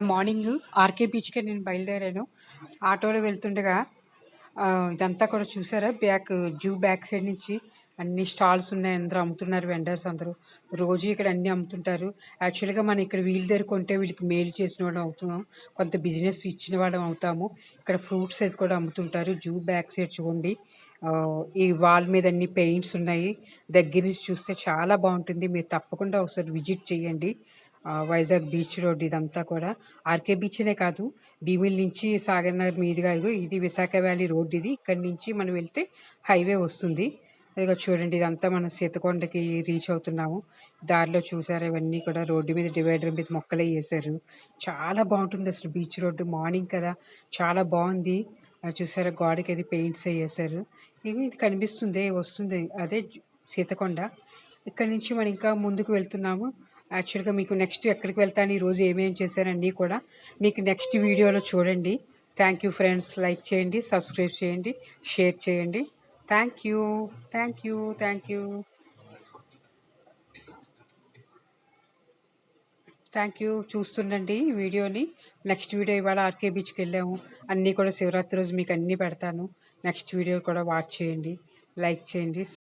Morning RK బీచ్‌కి నేను బయలుదేరాను. ఆటోలో వెళ్తుండగా ఇదంతా కూడా చూసారా? జూ బ్యాక్ సైడ్ నుంచి అన్ని స్టాల్స్ ఉన్నాయి. అందరూ అమ్ముతున్నారు, వెండర్స్ అందరూ. రోజు ఇక్కడ అన్నీ అమ్ముతుంటారు. యాక్చువల్‌గా మనం ఇక్కడ వీళ్ళ దగ్గర కొంటే వీళ్ళకి మేలు చేసిన వాళ్ళం అవుతున్నాం. కొంత బిజినెస్ ఇచ్చిన వాళ్ళం అవుతాము. ఇక్కడ ఫ్రూట్స్ అది కూడా అమ్ముతుంటారు. జూ బ్యాక్ సైడ్ చూడండి. ఈ వాల్ మీద అన్ని పెయింట్స్ ఉన్నాయి. దగ్గర నుంచి చూస్తే చాలా బాగుంటుంది. మీరు తప్పకుండా ఒకసారి విజిట్ చేయండి. వైజాగ్ బీచ్ రోడ్ ఇదంతా కూడా. ఆర్కే బీచ్నే కాదు, భీమిలి నుంచి సాగర్ నగర్ మీదుగా ఇది విశాఖ వ్యాలీ రోడ్. ఇది ఇక్కడి నుంచి మనం వెళ్తే హైవే వస్తుంది. ఇదిగో చూడండి, ఇదంతా మనం సీతకొండకి రీచ్ అవుతున్నాము. దారిలో చూసారు ఇవన్నీ కూడా రోడ్డు మీద డివైడర్ మీద మొక్కలే వేసారు. చాలా బాగుంటుంది అసలు బీచ్ రోడ్డు. మార్నింగ్ కదా, చాలా బాగుంది. చూసారా, గోడకి అది పెయింట్స్ వేసారు. ఇది కనిపిస్తుంది వస్తుంది, అదే సీతకొండ. ఇక్కడి నుంచి మనం ఇంకా ముందుకు వెళ్తున్నాము. యాక్చువల్గా మీకు నెక్స్ట్ ఎక్కడికి వెళ్తాను, ఈరోజు ఏమేమి చేశాను అన్నీ కూడా మీకు నెక్స్ట్ వీడియోలో చూడండి. Thank you friends. లైక్ చేయండి, సబ్స్క్రైబ్ చేయండి, షేర్ చేయండి. Thank you, thank you, thank you, thank you. చూస్తుండండి వీడియోని. నెక్స్ట్ వీడియో ఇవాళ ఆర్కే బీచ్కి వెళ్ళాము. అన్నీ కూడా శివరాత్రి రోజు మీకు అన్నీ పెడతాను. నెక్స్ట్ వీడియో కూడా వాచ్ చేయండి, లైక్ చేయండి.